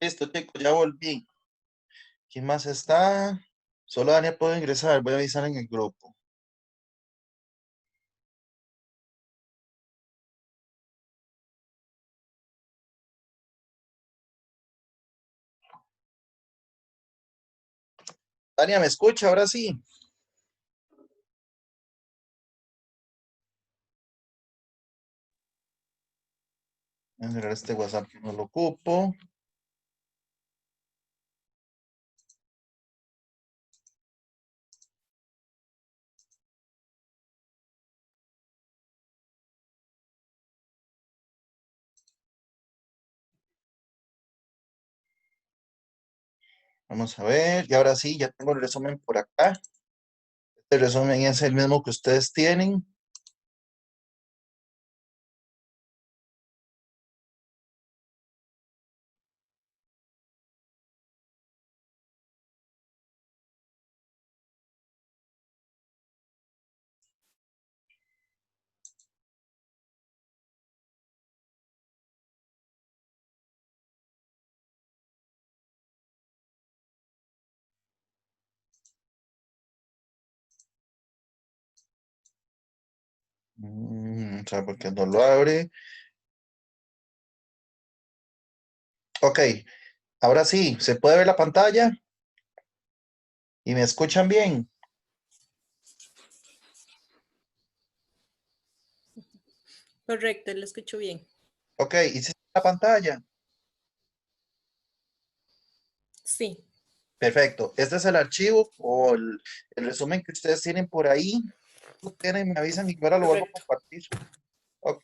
Listo, chicos, ya volví. ¿Quién más está? Solo Daniel puede ingresar. Voy a avisar en el grupo. Dania, ¿me escucha? Ahora sí. Voy a cerrar este WhatsApp que no lo ocupo. Vamos a ver. Y ahora sí, ya tengo el resumen por acá. Este resumen es el mismo que ustedes tienen. O sea, porque no lo abre. Ok, ahora sí, ¿se puede ver la pantalla? ¿Y me escuchan bien? Correcto, lo escucho bien. Ok, ¿y si está la pantalla? Sí, Perfecto. Este es el archivo o el resumen que ustedes tienen por ahí. Lo tienen, me avisan y yo ahora lo vuelvo a correcto. compartir. Ok,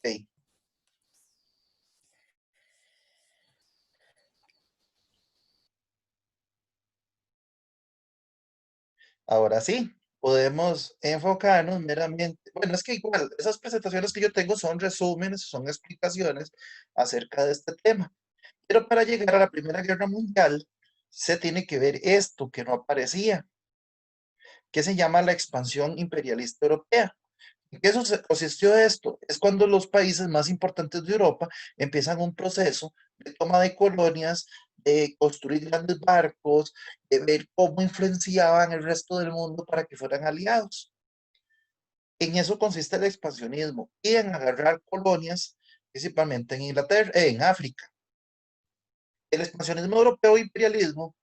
ahora sí, podemos enfocarnos meramente. Bueno, es que igual, esas presentaciones que yo tengo son resúmenes, son explicaciones acerca de este tema. Pero para llegar a la Primera Guerra Mundial, se tiene que ver esto que no aparecía, que se llama la expansión imperialista europea. ¿En qué consistió esto? Es cuando los países más importantes de Europa empiezan un proceso de toma de colonias, de construir grandes barcos, de ver cómo influenciaban el resto del mundo para que fueran aliados. En eso consiste el expansionismo y en agarrar colonias, principalmente en Inglaterra, en África. El expansionismo europeo e imperialismo,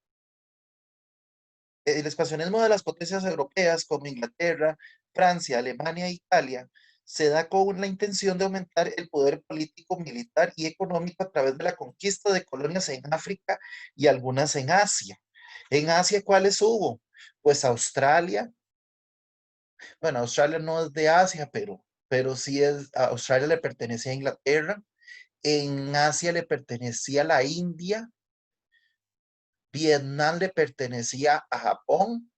el expansionismo de las potencias europeas como Inglaterra, Francia, Alemania e Italia se da con la intención de aumentar el poder político, militar y económico a través de la conquista de colonias en África y algunas en Asia. En Asia, ¿cuáles hubo? Pues Australia. Bueno, Australia no es de Asia, pero sí es, a Australia le pertenecía a Inglaterra. En Asia le pertenecía a la India. Vietnam le pertenecía a Japón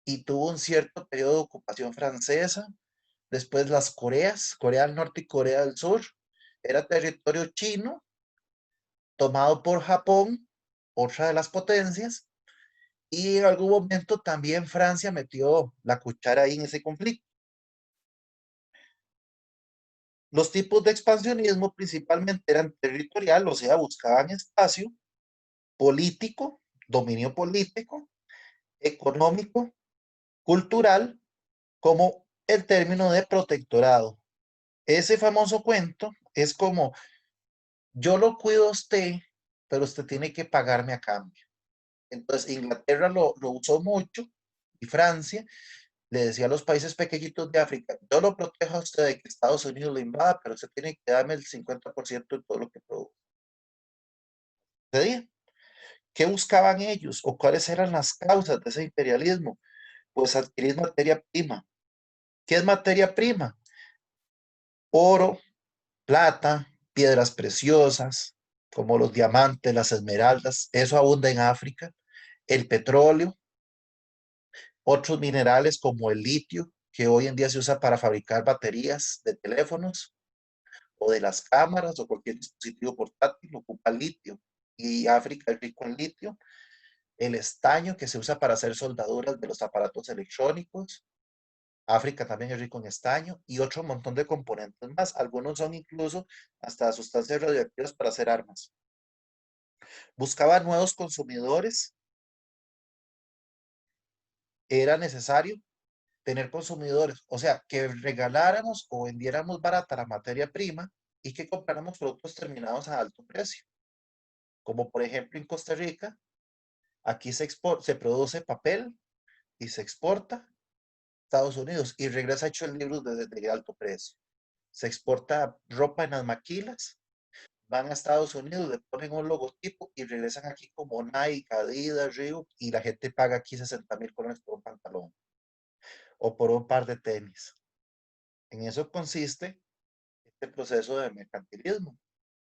y tuvo un cierto periodo de ocupación francesa. Después las Coreas, Corea del Norte y Corea del Sur, era territorio chino tomado por Japón, otra de las potencias, y en algún momento también Francia metió la cuchara ahí en ese conflicto. Los tipos de expansionismo principalmente eran territorial, o sea, buscaban espacio, político, dominio político, económico, cultural, como el término de protectorado. Ese famoso cuento es como, yo lo cuido a usted, pero usted tiene que pagarme a cambio. Entonces, Inglaterra lo usó mucho y Francia le decía a los países pequeñitos de África, yo lo protejo a usted de que Estados Unidos lo invada, pero usted tiene que darme el 50% de todo lo que produce. ¿Qué buscaban ellos o cuáles eran las causas de ese imperialismo? Pues adquirir materia prima. ¿Qué es materia prima? Oro, plata, piedras preciosas, como los diamantes, las esmeraldas, eso abunda en África. El petróleo, otros minerales como el litio, que hoy en día se usa para fabricar baterías de teléfonos o de las cámaras o cualquier dispositivo portátil, ocupa litio. Y África es rico en litio. El estaño, que se usa para hacer soldaduras de los aparatos electrónicos. África también es rico en estaño y otro montón de componentes más. Algunos son incluso hasta sustancias radioactivas para hacer armas. Buscaba nuevos consumidores. Era necesario tener consumidores, o sea, que regaláramos o vendiéramos barata la materia prima y que compráramos productos terminados a alto precio. Como por ejemplo en Costa Rica, aquí se produce papel y se exporta a Estados Unidos y regresa hecho en libros de alto precio. Se exporta ropa en las maquilas, van a Estados Unidos, le ponen un logotipo y regresan aquí como Nike, Adidas, Reebok y la gente paga aquí 60,000 colones por un pantalón o por un par de tenis. En eso consiste este proceso de mercantilismo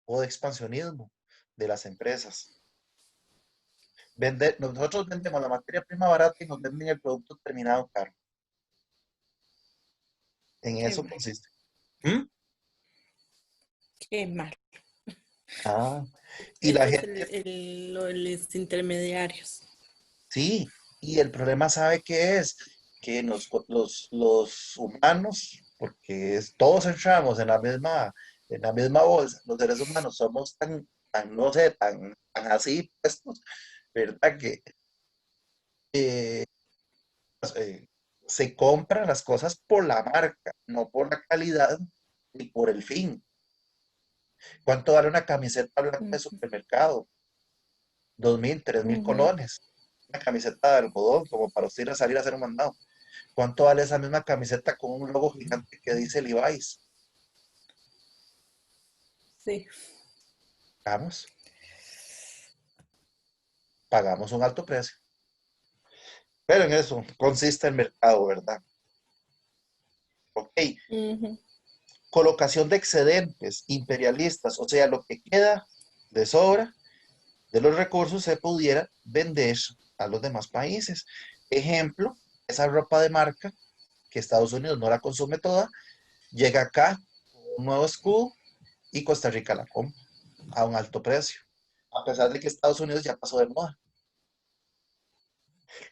o de expansionismo de las empresas. Nosotros vendemos la materia prima barata y nos venden el producto terminado caro. En Qué eso mal, consiste. ¿Mm? qué mal. Ah, y la Ese es gente, lo de los intermediarios. sí, y el problema sabe qué es, que los humanos, porque todos entramos en la misma bolsa, los seres humanos somos tan no sé, tan así puestos, ¿verdad? Que eh, eh, se compran las cosas por la marca, no por la calidad ni por el fin. ¿Cuánto vale una camiseta blanca de Ujú, supermercado? 2,000, 3,000 ujú. colones. Una camiseta de algodón, como para usted ir a salir a hacer un mandado. ¿Cuánto vale esa misma camiseta con un logo gigante que dice Levi's? Sí. Vamos, pagamos un alto precio. Pero en eso consiste el mercado, ¿verdad? Ok, Ujú, colocación de excedentes imperialistas, o sea, lo que queda de sobra de los recursos se pudiera vender a los demás países. Ejemplo, esa ropa de marca que Estados Unidos no la consume toda, llega acá con un nuevo escudo y Costa Rica la compra a un alto precio, a pesar de que Estados Unidos ya pasó de moda.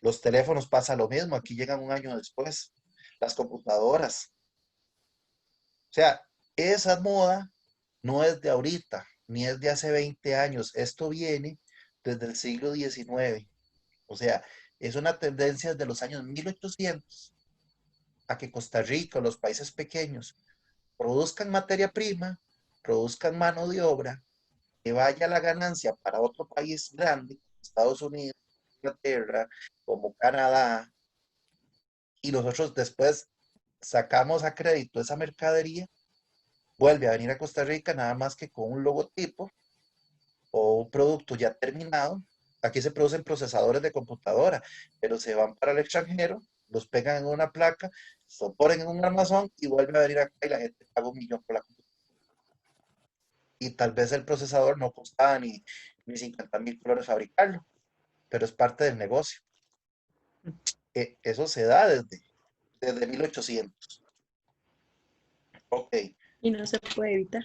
Los teléfonos pasa lo mismo, aquí llegan un año después, las computadoras. O sea, esa moda no es de ahorita, ni es de hace 20 años, esto viene desde el siglo XIX. O sea, es una tendencia desde los años 1800 a que Costa Rica o los países pequeños produzcan materia prima, produzcan mano de obra, que vaya la ganancia para otro país grande, Estados Unidos, Inglaterra, como Canadá, y nosotros después sacamos a crédito esa mercadería, vuelve a venir a Costa Rica nada más que con un logotipo o un producto ya terminado. Aquí se producen procesadores de computadora, pero se van para el extranjero, los pegan en una placa, lo ponen en un armazón y vuelve a venir acá y la gente paga 1,000,000 por la computadora. Y tal vez el procesador no costaba ni 50,000 colones fabricarlo, pero es parte del negocio. Eso se da desde 1800. Ok, y no se puede evitar.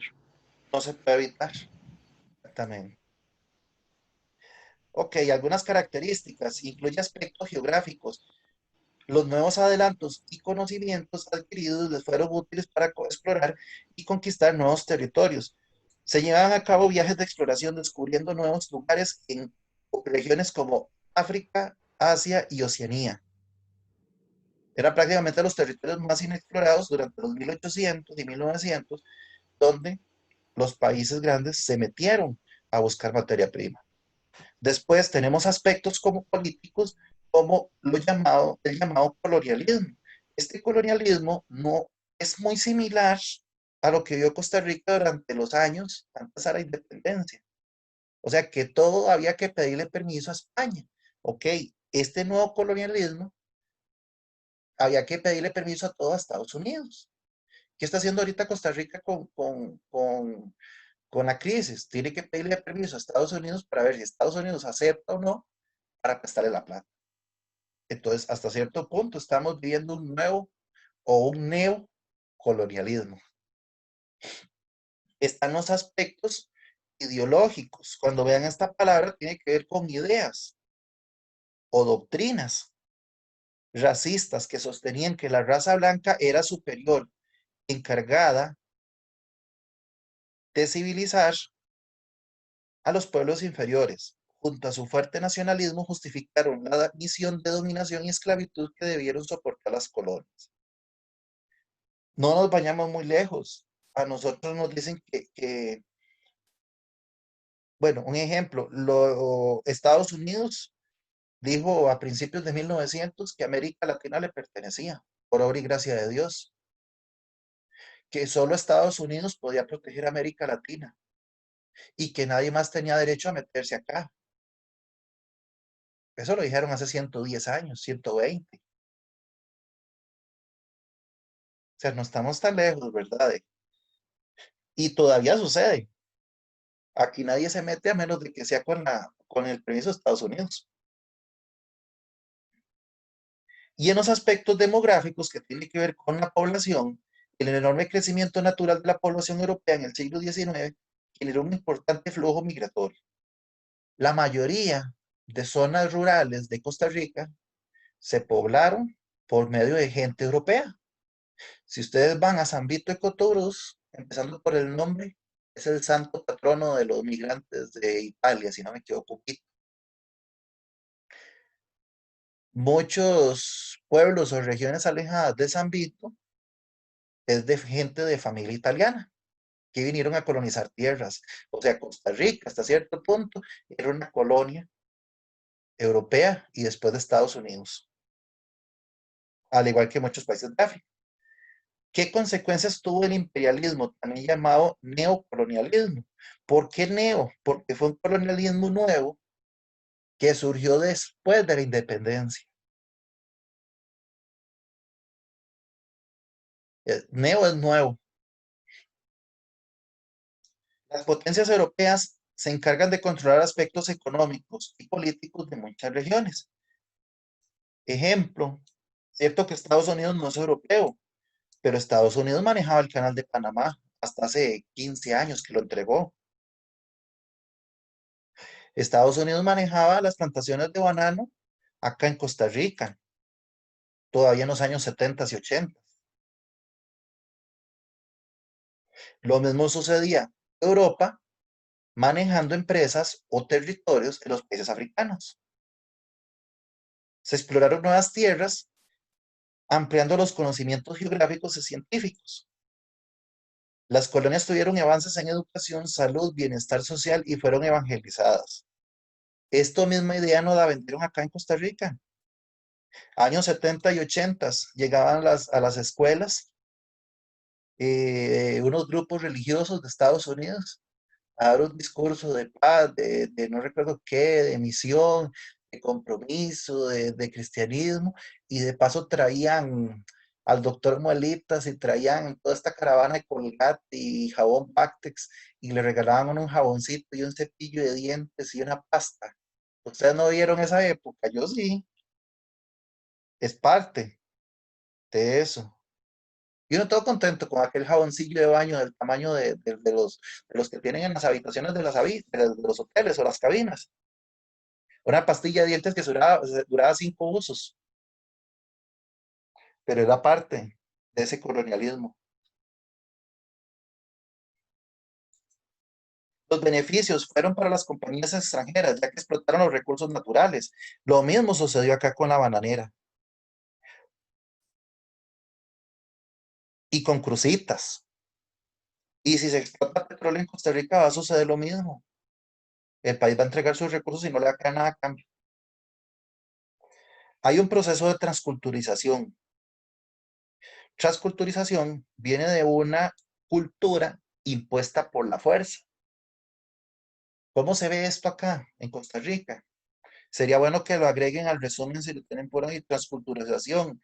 no se puede evitar. Exactamente. Ok, algunas características. Incluye aspectos geográficos. Los nuevos adelantos y conocimientos adquiridos les fueron útiles para explorar y conquistar nuevos territorios. Se llevaban a cabo viajes de exploración descubriendo nuevos lugares en regiones como África, Asia y Oceanía. Eran prácticamente los territorios más inexplorados durante los 1800 y 1900, donde los países grandes se metieron a buscar materia prima. Después tenemos aspectos como políticos, como el llamado colonialismo. Este colonialismo no es muy similar a lo que vio Costa Rica durante los años antes a la independencia. O sea que todo había que pedirle permiso a España. Ok, este nuevo colonialismo había que pedirle permiso a todo Estados Unidos. ¿Qué está haciendo ahorita Costa Rica con la crisis? Tiene que pedirle permiso a Estados Unidos para ver si Estados Unidos acepta o no para prestarle la plata. Entonces, hasta cierto punto estamos viviendo un nuevo o un neocolonialismo. Están los aspectos ideológicos. Cuando vean esta palabra, tiene que ver con ideas o doctrinas racistas que sostenían que la raza blanca era superior, encargada de civilizar a los pueblos inferiores. Junto a su fuerte nacionalismo justificaron la misión de dominación y esclavitud que debieron soportar las colonias. No nos vayamos muy lejos. A nosotros nos dicen bueno, un ejemplo, Estados Unidos dijo a principios de 1900 que América Latina le pertenecía, por obra y gracia de Dios, que solo Estados Unidos podía proteger a América Latina y que nadie más tenía derecho a meterse acá. Eso lo dijeron hace 110 años, 120. O sea, no estamos tan lejos, ¿verdad? Y todavía sucede. Aquí nadie se mete a menos de que sea con el permiso de Estados Unidos. Y en los aspectos demográficos que tienen que ver con la población, el enorme crecimiento natural de la población europea en el siglo XIX generó un importante flujo migratorio. La mayoría de zonas rurales de Costa Rica se poblaron por medio de gente europea. Si ustedes van a San Vito de Cotobruz, empezando por el nombre, es el santo patrono de los migrantes de Italia, si no me equivoco. Muchos pueblos o regiones alejadas de San Vito es de gente de familia italiana que vinieron a colonizar tierras. O sea, Costa Rica, hasta cierto punto, era una colonia europea y después de Estados Unidos, al igual que muchos países de África. ¿Qué consecuencias tuvo el imperialismo, también llamado neocolonialismo? ¿Por qué neo? Porque fue un colonialismo nuevo que surgió después de la independencia. Neo es nuevo. Las potencias europeas se encargan de controlar aspectos económicos y políticos de muchas regiones. Ejemplo, cierto que Estados Unidos no es europeo, pero Estados Unidos manejaba el canal de Panamá hasta hace 15 años que lo entregó. Estados Unidos manejaba las plantaciones de banano acá en Costa Rica, todavía en los años 70 y 80. Lo mismo sucedía en Europa, manejando empresas o territorios en los países africanos. Se exploraron nuevas tierras, ampliando los conocimientos geográficos y científicos. Las colonias tuvieron avances en educación, salud, bienestar social y fueron evangelizadas. Esta misma idea nos la vendieron acá en Costa Rica. Años 70 y 80 llegaban a las escuelas unos grupos religiosos de Estados Unidos a dar un discurso de paz, de no recuerdo qué, de misión, de compromiso, de cristianismo, y de paso traían al doctor Muelitas y traían toda esta caravana de Colgate y jabón Pactex y le regalaban un jaboncito y un cepillo de dientes y una pasta. ¿Ustedes no vieron esa época? Yo sí, es parte de eso. Y uno todo contento con aquel jaboncillo de baño del tamaño de los que tienen en las habitaciones de los hoteles o las cabinas. Una pastilla de dientes que duraba 5 usos, pero era parte de ese colonialismo. Los beneficios fueron para las compañías extranjeras, ya que explotaron los recursos naturales. Lo mismo sucedió acá con la bananera y con crucitas. Y si se explota petróleo en Costa Rica, va a suceder lo mismo. El país va a entregar sus recursos y no le va a quedar nada a cambio. Hay un proceso de transculturización. Transculturización viene de una cultura impuesta por la fuerza. ¿Cómo se ve esto acá en Costa Rica? Sería bueno que lo agreguen al resumen si lo tienen por ahí. Transculturización.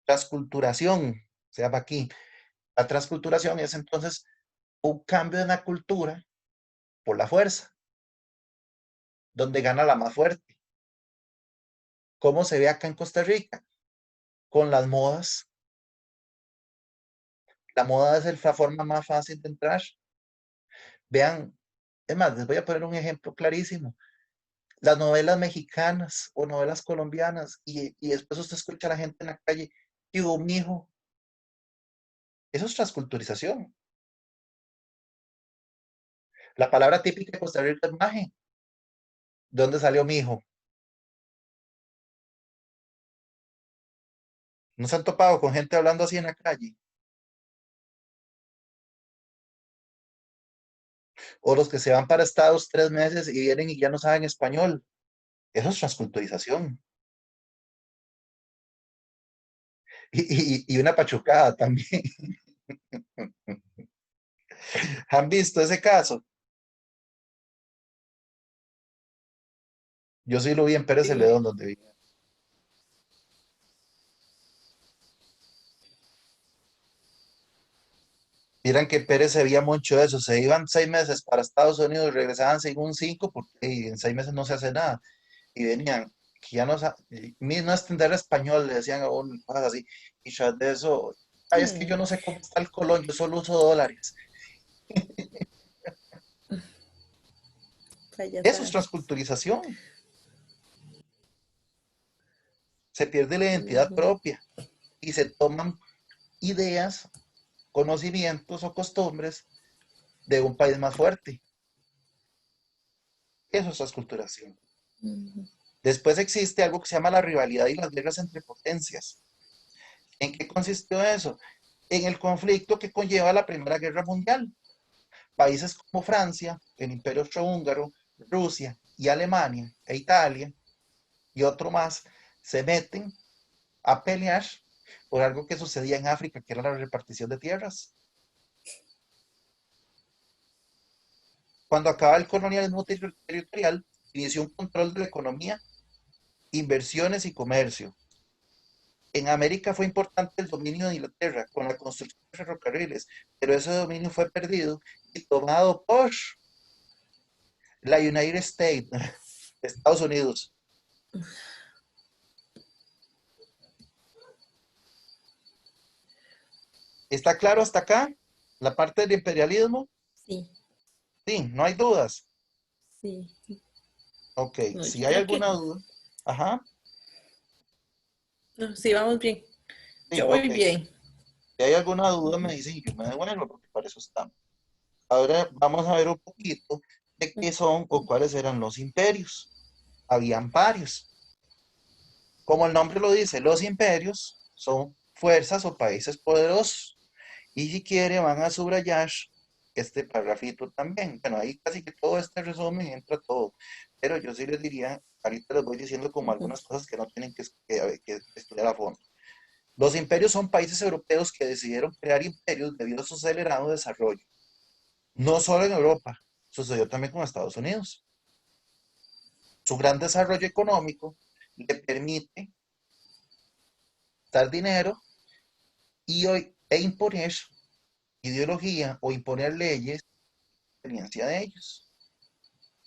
Transculturación. Se llama aquí. La transculturación es entonces un cambio de la cultura por la fuerza, donde gana la más fuerte. ¿Cómo se ve acá en Costa Rica? Con las modas. La moda es la forma más fácil de entrar. Vean, es más, les voy a poner un ejemplo clarísimo. Las novelas mexicanas o novelas colombianas y después usted escucha a la gente en la calle, y hubo mijo, eso es transculturización. La palabra típica de Costa Rica es maje. ¿De dónde salió mi hijo? ¿No se han topado con gente hablando así en la calle? O los que se van para Estados 3 meses y vienen y ya no saben español. Eso es transculturización. Y una pachucada también. ¿Han visto ese caso? Yo sí lo vi en Pérez Sí. Celedón, donde vi. Miran que Pérez se veía mucho de eso. Se iban 6 meses para Estados Unidos y regresaban según 5, porque en 6 meses no se hace nada. Y venían, que ya no, no entender español, le decían a uno cosas así. Y tras de eso, ay, es que yo Mm, no sé cómo está el colón, yo solo uso dólares. Eso es payasadas. transculturización. Se pierde la identidad Ujú, propia y se toman ideas, conocimientos o costumbres de un país más fuerte. Eso es transculturación. ujú, Después existe algo que se llama la rivalidad y las guerras entre potencias. ¿En qué consistió eso? En el conflicto que conlleva la Primera Guerra Mundial. Países como Francia, el Imperio Austrohúngaro, Rusia y Alemania e Italia y otro más se meten a pelear por algo que sucedía en África, que era la repartición de tierras. Cuando acaba el colonialismo territorial, inició un control de la economía, inversiones y comercio. En América fue importante el dominio de Inglaterra con la construcción de ferrocarriles, pero ese dominio fue perdido y tomado por la United States, Estados Unidos. ¿Está claro hasta acá? La parte del imperialismo. sí, Sí, no hay dudas. sí. Ok, No, yo si hay creo alguna que duda. Ajá, no, sí, vamos bien. sí, Yo voy ok. bien. Si hay alguna duda, me Ujú, dicen y yo me devuelvo, porque para eso estamos. Ahora vamos a ver un poquito de qué son o cuáles eran los imperios. Habían varios. Como el nombre lo dice, los imperios son fuerzas o países poderosos. Y si quiere, van a subrayar este parrafito también. Bueno, ahí casi que todo este resumen entra todo. Pero yo sí les diría, ahorita les voy diciendo como ujú, algunas cosas que no tienen que estudiar a fondo. Los imperios son países europeos que decidieron crear imperios debido a su acelerado desarrollo. No solo en Europa, sucedió también con Estados Unidos. Su gran desarrollo económico le permite dar dinero y hoy, e imponer ideología o imponer leyes a la experiencia de ellos.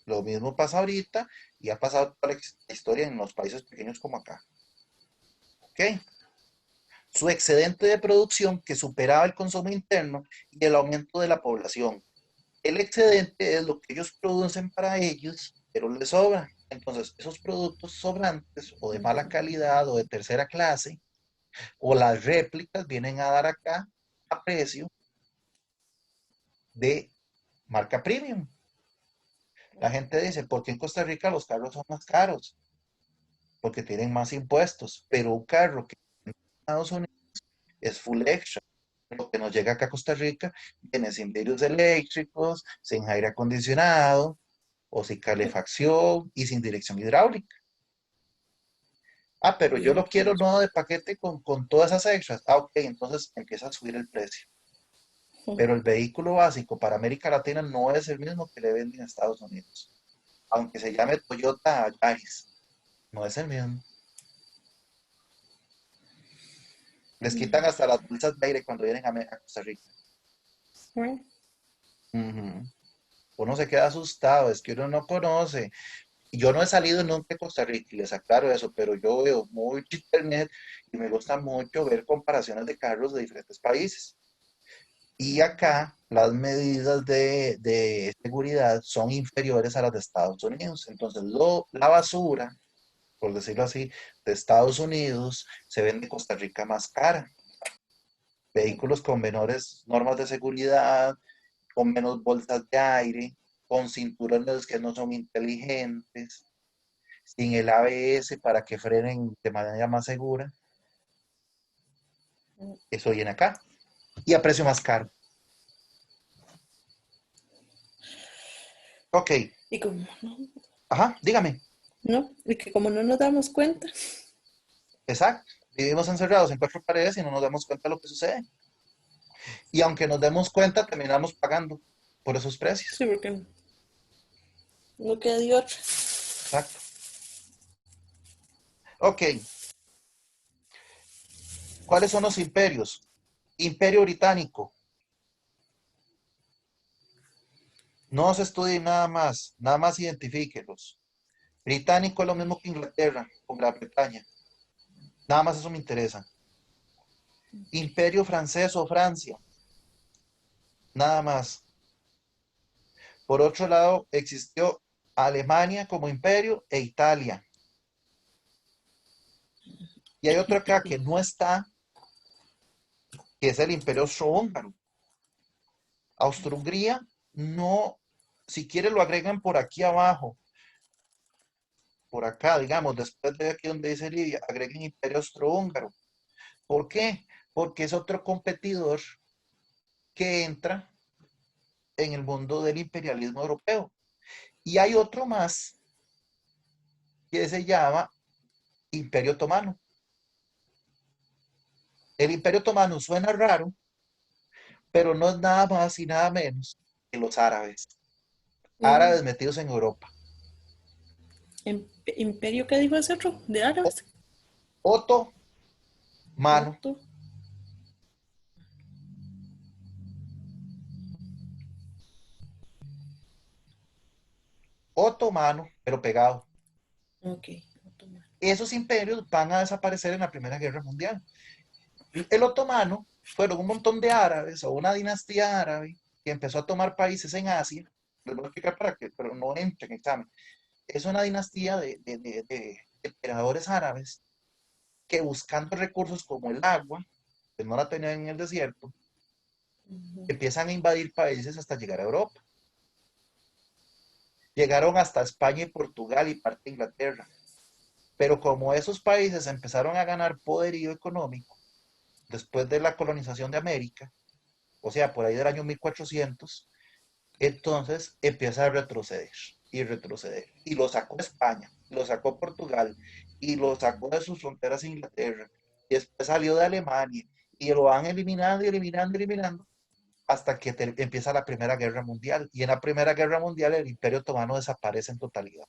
Lo mismo pasa ahorita y ha pasado toda la historia en los países pequeños como acá. ¿Ok? Su excedente de producción que superaba el consumo interno y el aumento de la población. El excedente es lo que ellos producen para ellos, pero les sobra. Entonces, esos productos sobrantes o de mala ujú. calidad o de tercera clase o las réplicas vienen a dar acá a precio de marca premium. La gente dice, ¿por qué en Costa Rica los carros son más caros? Porque tienen más impuestos, pero un carro que en Estados Unidos es full extra. Lo que nos llega acá a Costa Rica viene sin vidrios eléctricos, sin aire acondicionado o sin calefacción y sin dirección hidráulica. Ah, pero yo Sí, lo quiero no de paquete con todas esas extras. Ah, ok, entonces empieza a subir el precio. Pero el vehículo básico para América Latina no es el mismo que le venden en Estados Unidos. Aunque se llame Toyota Yaris, no es el mismo. Les quitan hasta las bolsas de aire cuando vienen a Costa Rica. bueno, Ujú. Uno se queda asustado, es que uno no conoce. Y yo no he salido nunca a Costa Rica, y les aclaro eso, pero yo veo mucho internet y me gusta mucho ver comparaciones de carros de diferentes países. Y acá las medidas de seguridad son inferiores a las de Estados Unidos. Entonces, la basura, por decirlo así, de Estados Unidos se vende en Costa Rica más cara. Vehículos con menores normas de seguridad, con menos bolsas de aire. con cinturones que no son inteligentes, sin el ABS para que frenen de manera más segura. Eso viene acá. Y a precio más caro. Ok, Y como no, ajá, dígame. no, y que como no nos damos cuenta, Exacto. Vivimos encerrados en cuatro paredes y no nos damos cuenta de lo que sucede. Y aunque nos demos cuenta, terminamos pagando por esos precios. sí, porque no, no queda de otra. Exacto. Ok, ¿cuáles son los imperios? Imperio británico. No se estudien nada más identifíquelos. Británico es lo mismo que Inglaterra con Gran Bretaña. Nada más eso me interesa. Imperio francés o Francia. Nada más. Por otro lado, existió Alemania como imperio e Italia. Y hay otro acá que no está, que es el imperio austrohúngaro. Austro-Hungría no, si quiere lo agregan por aquí abajo, por acá, digamos, después de aquí donde dice Libia, agreguen imperio austrohúngaro. ¿Por qué? Porque es otro competidor que entra en el mundo del imperialismo europeo. Y hay otro más que se llama Imperio Otomano. El Imperio Otomano suena raro, pero no es nada más y nada menos que los árabes. Mm, Árabes metidos en Europa. Imperio, ¿qué dijo ese otro? De árabes. Otomano. Otto. Otomano, pero pegado. Ok, otomano. Esos imperios van a desaparecer en la Primera Guerra Mundial. El otomano fueron un montón de árabes o una dinastía árabe que empezó a tomar países en Asia. Les voy a explicar para qué, pero no entren en examen. Es una dinastía de emperadores árabes que buscando recursos como el agua, que no la tenían en el desierto, empiezan a invadir países hasta llegar a Europa. Llegaron hasta España y Portugal y parte de Inglaterra. Pero como esos países empezaron a ganar poderío económico después de la colonización de América, o sea, por ahí del año 1400, entonces empieza a retroceder y retroceder. Y lo sacó España, lo sacó Portugal y lo sacó de sus fronteras Inglaterra. Y después salió de Alemania y lo van eliminando y eliminando y eliminando hasta que empieza la Primera Guerra Mundial. Y en la Primera Guerra Mundial el Imperio Otomano desaparece en totalidad.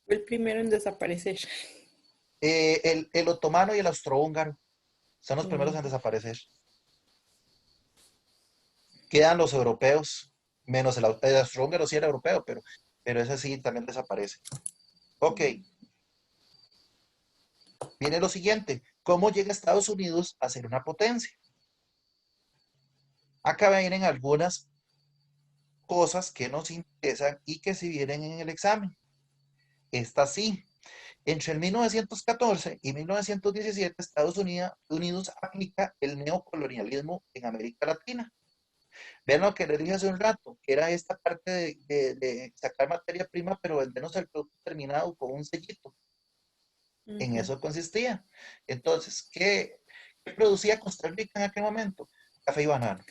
Fue el primero en desaparecer. El otomano y el austrohúngaro son los primeros en Mm, desaparecer. Quedan los europeos, menos el austrohúngaro sí era europeo, pero ese sí también desaparece. Ok, viene lo siguiente. ¿Cómo llega Estados Unidos a ser una potencia? Acá vienen algunas cosas que nos interesan y que si vienen en el examen. Esta sí. Entre el 1914 y 1917, Estados Unidos aplica el neocolonialismo en América Latina. Vean lo que les dije hace un rato, que era esta parte de sacar materia prima, pero vendernos el producto terminado con un sellito. En ujú, eso consistía. Entonces, ¿qué producía Costa Rica en aquel momento? Café y banano,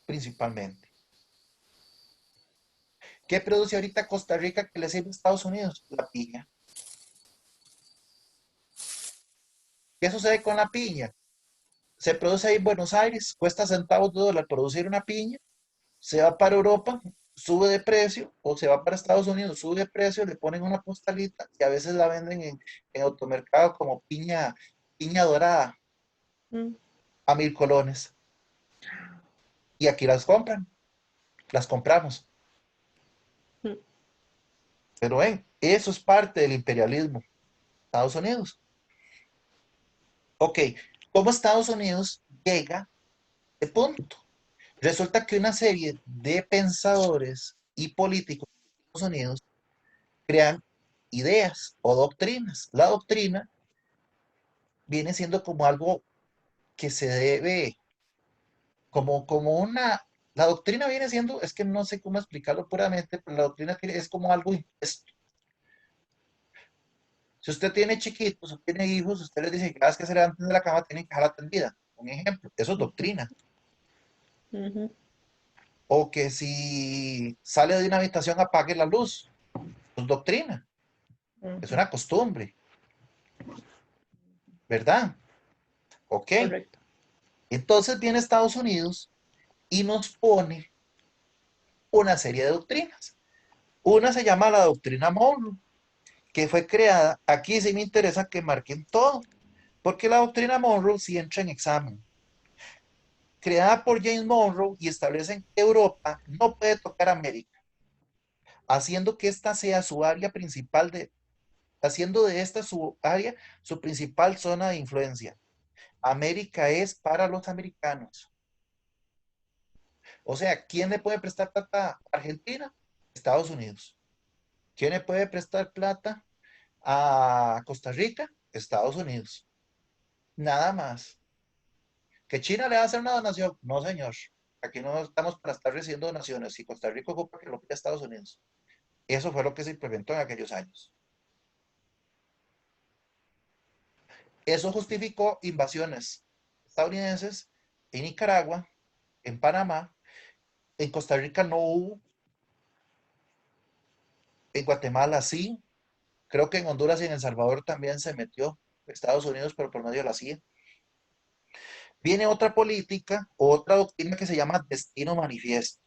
principalmente. ¿Qué produce ahorita Costa Rica que le sirve a Estados Unidos? La piña. ¿Qué sucede con la piña? Se produce ahí en Buenos Aires, cuesta centavos de dólar producir una piña, se va para Europa, sube de precio, o se va para Estados Unidos, sube de precio, le ponen una postalita y a veces la venden en automercado como piña dorada mm, a 1.000 colones. Y aquí las compran, las compramos. mm. Pero ven, eso es parte del imperialismo. Estados Unidos. Ok, ¿cómo Estados Unidos llega a este punto? Resulta que una serie de pensadores y políticos de Estados Unidos crean ideas o doctrinas. La doctrina viene siendo como algo que se debe, como una, La doctrina viene siendo, es que no sé cómo explicarlo puramente, pero la doctrina es como algo impuesto. Si usted tiene chiquitos o tiene hijos, usted les dice que cada vez que se levanten de la cama tienen que dejar atendida. Un ejemplo, eso es doctrina. Ujú, O que si sale de una habitación apague la luz. Eso es doctrina. Es ujú, una costumbre, ¿verdad? Ok. correcto. Entonces viene Estados Unidos y nos pone una serie de doctrinas. Una se llama la doctrina Monroe, que fue creada, aquí sí me interesa que marquen todo, porque la doctrina Monroe sí entra en examen. Creada por James Monroe y establecen que Europa no puede tocar América, haciendo que esta sea su área principal haciendo de esta su área, su principal zona de influencia. América es para los americanos. O sea, ¿quién le puede prestar plata a Argentina? Estados Unidos. ¿Quién le puede prestar plata a Costa Rica? Estados Unidos. Nada más. ¿Que China le va a hacer una donación? No, señor. Aquí no estamos para estar recibiendo donaciones. Si Costa Rica ocupa que lo pida Estados Unidos. Eso fue lo que se implementó en aquellos años. Eso justificó invasiones estadounidenses en Nicaragua, en Panamá, en Costa Rica no hubo, en Guatemala sí, creo que en Honduras y en El Salvador también se metió Estados Unidos, pero por medio de la CIA. Viene otra política, otra doctrina que se llama destino manifiesto.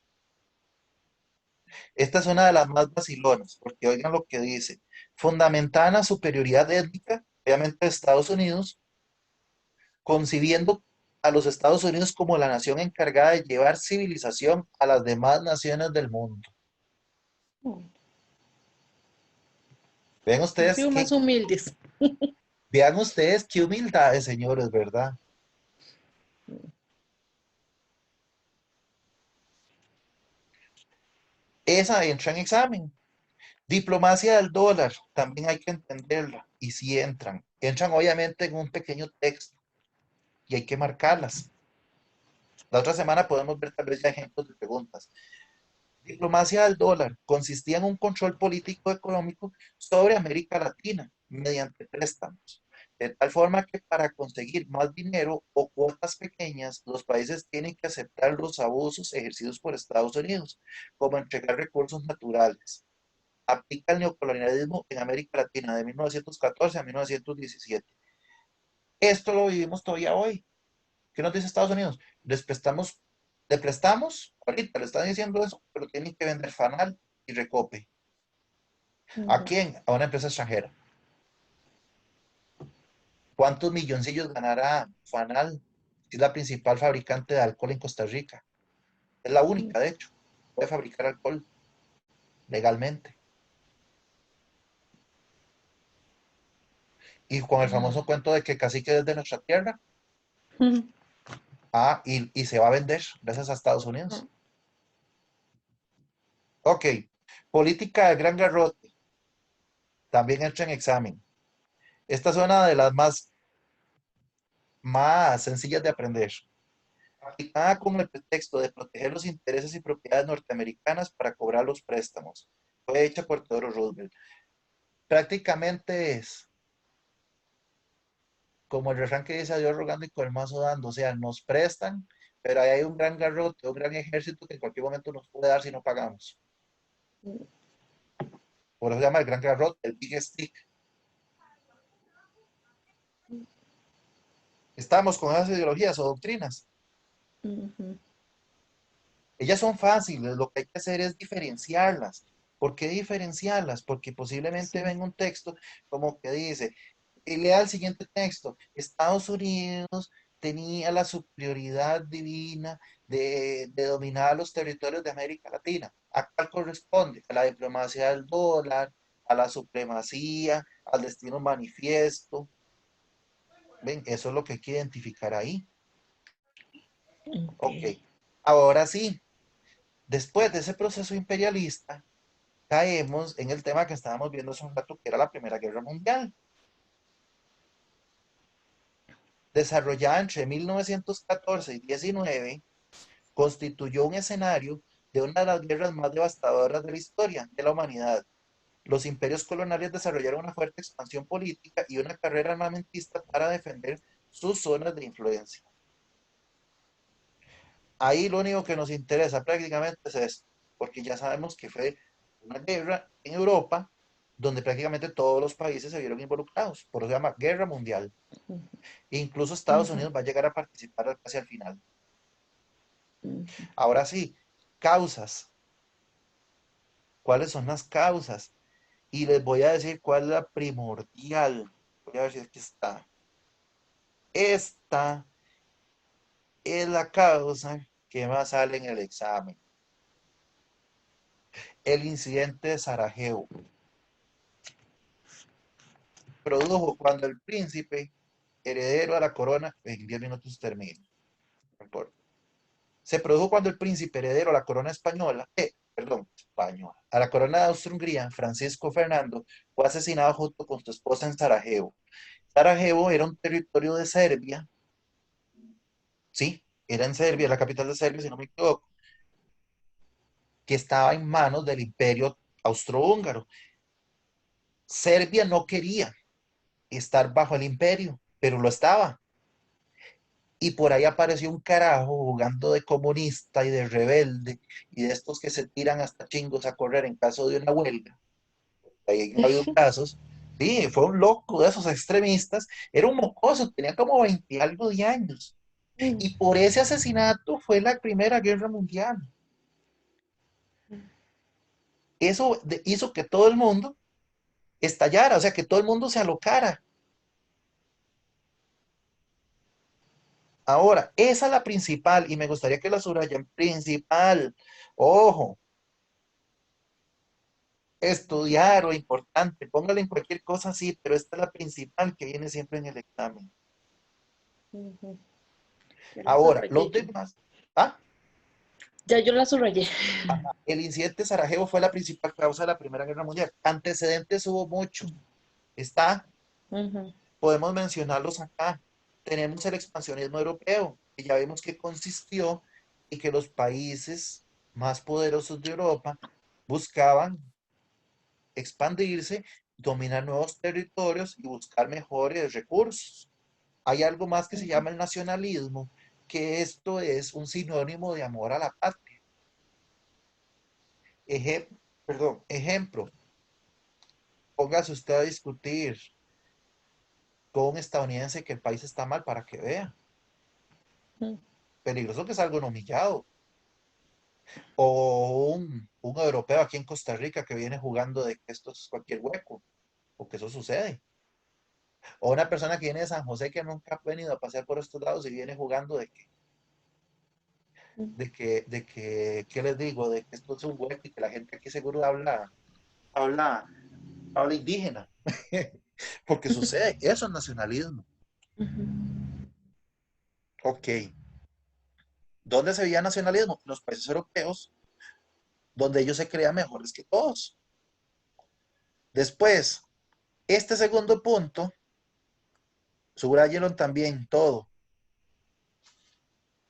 Esta es una de las más vacilonas, porque oigan lo que dice. Fundamentada en la superioridad étnica, obviamente de Estados Unidos, concibiendo a los Estados Unidos como la nación encargada de llevar civilización a las demás naciones del mundo. Vean Han ustedes sido más qué, humildes. vean ustedes qué humildad, señores, ¿verdad? Esa entra en examen. Diplomacia del dólar, también hay que entenderla. Y si entran, entran obviamente en un pequeño texto y hay que marcarlas. La otra semana podemos ver tal vez ya ejemplos de preguntas. Diplomacia del dólar consistía en un control político económico sobre América Latina mediante préstamos. De tal forma que para conseguir más dinero o cuotas pequeñas, los países tienen que aceptar los abusos ejercidos por Estados Unidos, como entregar recursos naturales. Aplica el neocolonialismo en América Latina de 1914 a 1917. Esto lo vivimos todavía hoy. ¿Qué nos dice Estados Unidos? Le prestamos, ahorita le están diciendo eso, pero tienen que vender Fanal y Recope. ¿A Ujú, quién? A una empresa extranjera. ¿Cuántos milloncillos ganará Fanal? Es la principal fabricante de alcohol en Costa Rica. Es la única, de hecho. Puede fabricar alcohol legalmente. Y con el famoso cuento de que Cacique es de nuestra tierra. ujú, Y se va a vender gracias a Estados Unidos. Ok. Política de gran garrote. También entra en examen. Esta es una de las más sencillas de aprender. Aplicada con el pretexto de proteger los intereses y propiedades norteamericanas para cobrar los préstamos. Fue hecha por Theodore Roosevelt. Prácticamente es como el refrán que dice a Dios rogando y con el mazo dando. O sea, nos prestan, pero ahí hay un gran garrote, un gran ejército que en cualquier momento nos puede dar si no pagamos. Por eso se llama el gran garrote, el big stick. Estamos con esas ideologías o doctrinas. ujú. Ellas son fáciles, lo que hay que hacer es diferenciarlas. ¿Por qué diferenciarlas? Porque posiblemente Sí. ven un texto como que dice, y lea el siguiente texto, Estados Unidos tenía la superioridad divina de dominar los territorios de América Latina. ¿A cuál corresponde? A la diplomacia del dólar, a la supremacía, al destino manifiesto. Ven, eso es lo que hay que identificar ahí. Ok. Ok, ahora sí, después de ese proceso imperialista, caemos en el tema que estábamos viendo hace un rato, que era la Primera Guerra Mundial, desarrollada entre 1914 y 19, constituyó un escenario de una de las guerras más devastadoras de la historia de la humanidad. Los imperios coloniales desarrollaron una fuerte expansión política y una carrera armamentista para defender sus zonas de influencia. Ahí lo único que nos interesa prácticamente es esto, porque ya sabemos que fue una guerra en Europa donde prácticamente todos los países se vieron involucrados, por eso se llama guerra mundial. E incluso Estados Ujú, Unidos va a llegar a participar casi al final. ujú. Ahora sí, causas. ¿Cuáles son las causas? Y les voy a decir cuál es la primordial. Voy a ver si aquí está. Esta es la causa que más sale en el examen. El incidente de Sarajevo produjo cuando el príncipe heredero a la corona, en 10 minutos termino, no importa. Se produjo cuando el príncipe heredero a la corona española, española, a la corona de Austria-Hungría, Francisco Fernando, fue asesinado junto con su esposa en Sarajevo. Sarajevo era un territorio de Serbia, sí, era en Serbia, la capital de Serbia, si no me equivoco, que estaba en manos del imperio austrohúngaro. Serbia no quería estar bajo el imperio, pero lo estaba. Y por ahí apareció un carajo jugando de comunista y de rebelde y de estos que se tiran hasta chingos a correr en caso de una huelga. Ahí ha habido casos. Sí, fue un loco de esos extremistas. Era un mocoso, tenía como 20 y algo de años. Y por ese asesinato fue la Primera Guerra Mundial. Eso hizo que todo el mundo estallara, o sea, que todo el mundo se alocara. Ahora, esa es la principal y me gustaría que la subrayen. Principal. Ojo, estudiar o importante, póngale en cualquier cosa así, pero esta es la principal que viene siempre en el examen. Ujú. Ya la Ahora, subrayé los yo. demás. Ah, Ya yo la subrayé. el incidente de Sarajevo fue la principal causa de la Primera Guerra Mundial. Antecedentes hubo mucho. Está, Ujú, podemos mencionarlos acá. Tenemos el expansionismo europeo, que ya vimos que consistió en que los países más poderosos de Europa buscaban expandirse, dominar nuevos territorios y buscar mejores recursos. Hay algo más que se ujú, llama el nacionalismo, que esto es un sinónimo de amor a la patria. Ejemplo, póngase usted a discutir con un estadounidense que el país está mal para que vea. ujú, Peligroso que salga un humillado. O un europeo aquí en Costa Rica que viene jugando de que esto es cualquier hueco, o que eso sucede. O una persona que viene de San José que nunca ha venido a pasear por estos lados y viene jugando ¿qué les digo? De que esto es un hueco y que la gente aquí seguro habla, habla indígena. Porque sucede, eso es nacionalismo. ujú, Ok. ¿Dónde se veía nacionalismo? En los países europeos, donde ellos se crean mejores que todos. Después, este segundo punto, subrayenlo también todo.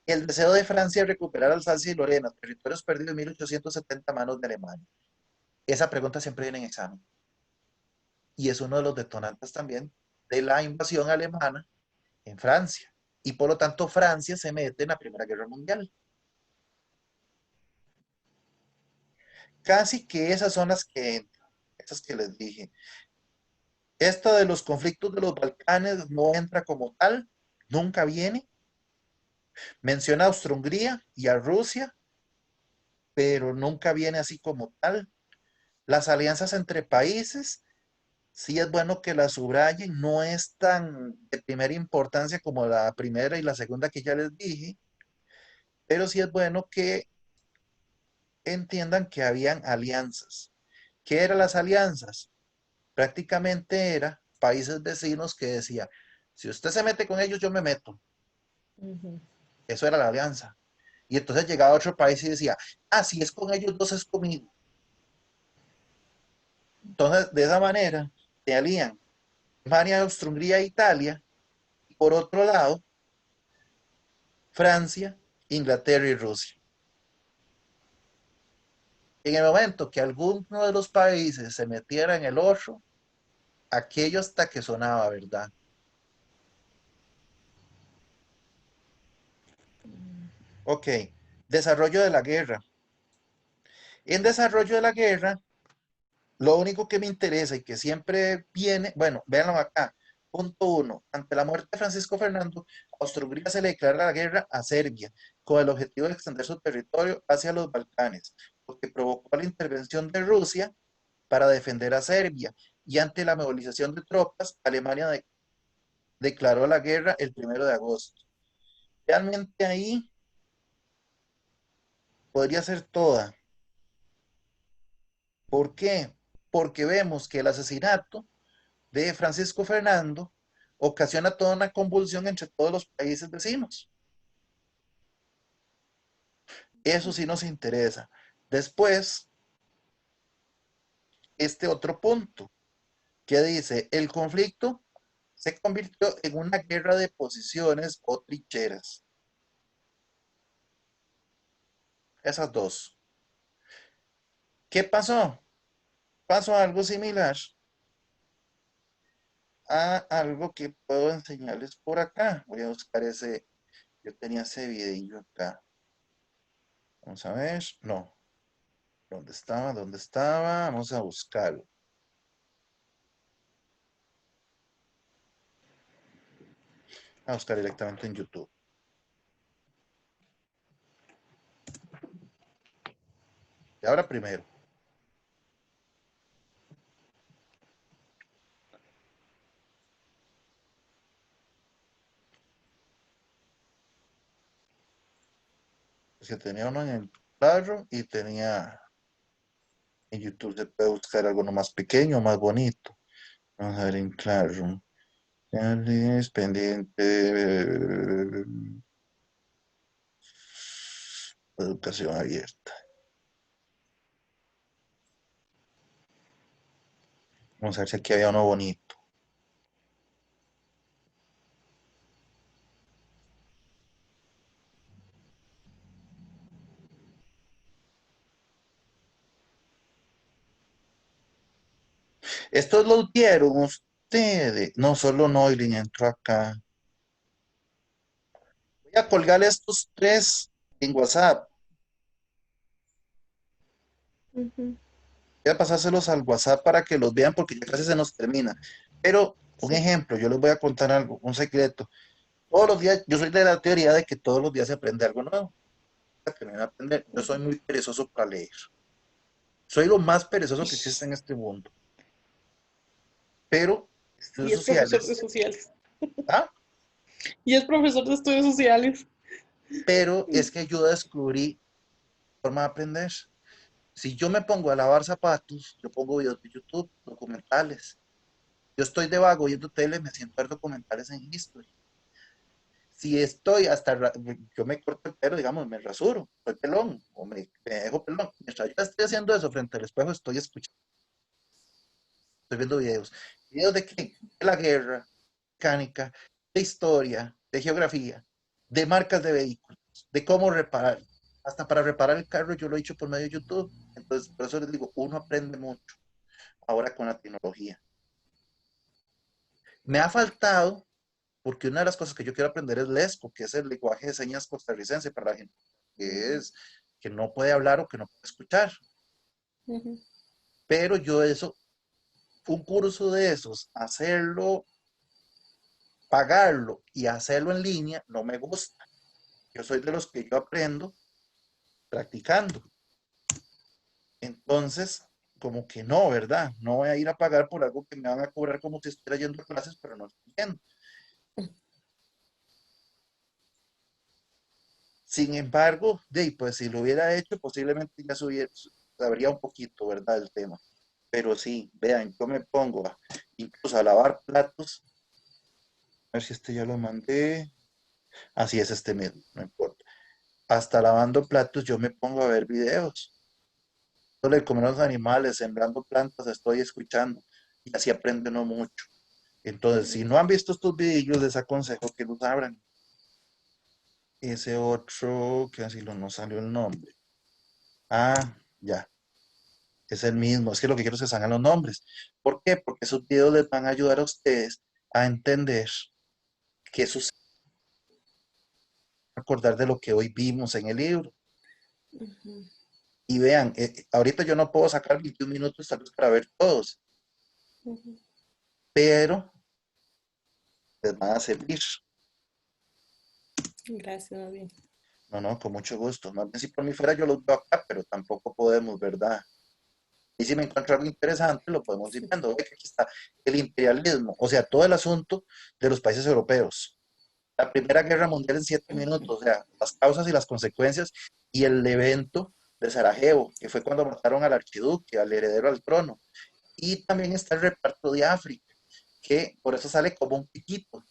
El deseo de Francia de recuperar Alsacia y Lorena, territorios perdidos en 1870 a manos de Alemania. Esa pregunta siempre viene en examen. Y es uno de los detonantes también de la invasión alemana en Francia. Y por lo tanto, Francia se mete en la Primera Guerra Mundial. Casi que esas son las que entran, esas que les dije. Esta de los conflictos de los Balcanes no entra como tal, nunca viene. Menciona a Austria-Hungría y a Rusia, pero nunca viene así como tal. Las alianzas entre países, sí es bueno que las subrayen, no es tan de primera importancia como la primera y la segunda que ya les dije, pero sí es bueno que entiendan que habían alianzas. ¿Qué eran las alianzas? Prácticamente era países vecinos que decía, si usted se mete con ellos, yo me meto. ujú, Eso era la alianza. Y entonces llegaba otro país y decía, ah, si es con ellos dos es conmigo. Entonces, de esa manera, se alían Alemania, Austria-Hungría e Italia. Y por otro lado, Francia, Inglaterra y Rusia. En el momento que alguno de los países se metiera en el otro, aquello hasta que sonaba, ¿verdad? Ok, desarrollo de la guerra. En desarrollo de la guerra, lo único que me interesa y que siempre viene, bueno, véanlo acá. Punto uno. Ante la muerte de Francisco Fernando, Austria-Hungría se le declara la guerra a Serbia con el objetivo de extender su territorio hacia los Balcanes, lo que provocó la intervención de Rusia para defender a Serbia. Y ante la movilización de tropas, Alemania declaró la guerra el 1 de agosto. Realmente ahí podría ser toda. ¿Por qué? Porque vemos que el asesinato de Francisco Fernando ocasiona toda una convulsión entre todos los países vecinos. Eso sí nos interesa. Después, este otro punto que dice, el conflicto se convirtió en una guerra de posiciones o trincheras. Esas dos. ¿Qué pasó? Pasó algo similar a algo que puedo enseñarles por acá. Voy a buscar ese, yo tenía ese videillo acá. Vamos a ver, no, ¿dónde estaba? ¿Dónde estaba? Vamos a buscarlo. A buscar directamente en YouTube. Y ahora primero. Es que tenía uno en el carro y tenía en YouTube se puede buscar algo más pequeño, más bonito. Vamos a ver en Classroom. Es pendiente. Educación abierta. Vamos a ver si aquí había uno bonito. Estos los vieron ustedes. No, solo Noilin entró acá. Voy a colgar estos tres en WhatsApp. Ujú. Voy a pasárselos al WhatsApp para que los vean porque ya casi se nos termina. Pero, un Sí. ejemplo, yo les voy a contar algo, un secreto. Todos los días, yo soy de la teoría de que todos los días se aprende algo nuevo. Aprender. Yo soy Ujú. muy perezoso para leer. Soy lo más perezoso que existe en este mundo. Pero, estudios Y es profesor de sociales, sociales. ¿ah? Y es profesor de estudios sociales. Pero es que yo descubrí forma de aprender. Si yo me pongo a lavar zapatos, yo pongo videos de YouTube, documentales. Yo estoy de vago viendo tele, me siento a ver documentales en History. Si estoy hasta, yo me corto el pelo, digamos, me rasuro, soy pelón, o me dejo pelón. Mientras yo estoy haciendo eso frente al espejo, estoy escuchando, estoy viendo videos. ¿Videos de qué? De la guerra, mecánica, de historia, de geografía, de marcas de vehículos, de cómo reparar. Hasta para reparar el carro yo lo he hecho por medio de YouTube. Entonces, por eso les digo, uno aprende mucho ahora con la tecnología. Me ha faltado, porque una de las cosas que yo quiero aprender es Lesco, que es el lenguaje de señas costarricense para la gente que Ujú. es que no puede hablar o que no puede escuchar. Ujú. Pero yo eso, un curso de esos, hacerlo, pagarlo y hacerlo en línea, no me gusta. Yo soy de los que yo aprendo practicando. Entonces, como que no, ¿verdad? No voy a ir a pagar por algo que me van a cobrar como si estuviera yendo a clases, pero no estoy yendo. Sin embargo, pues si lo hubiera hecho, posiblemente ya sabría un poquito, ¿verdad? El tema. Pero sí, vean, yo me pongo incluso a lavar platos. A ver si este ya lo mandé. Así es este mismo, no importa. Hasta lavando platos yo me pongo a ver videos. Solo de comer a los animales, sembrando plantas, estoy escuchando. Y así aprende uno mucho. Entonces, si no han visto estos videos, les aconsejo que los abran. Ese otro, que así no salió el nombre. Ah, ya. Es el mismo, es que lo que quiero es que salgan los nombres. ¿Por qué? Porque esos videos les van a ayudar a ustedes a entender qué sucede, acordar de lo que hoy vimos en el libro. Ujú, Y vean, ahorita yo no puedo sacar 21 minutos tal vez para ver todos, ujú. pero les van a servir. Gracias, más bien. No, no, con mucho gusto. Más bien si por mí fuera yo los veo acá, pero tampoco podemos, ¿verdad? Y si me encuentro algo interesante, lo podemos ir viendo. Ve que aquí está el imperialismo, o sea, todo el asunto de los países europeos. La Primera Guerra Mundial en 7 minutos, o sea, las causas y las consecuencias y el evento de Sarajevo, que fue cuando mataron al archiduque, al heredero al trono. Y también está el reparto de África, que por eso sale como un piquito.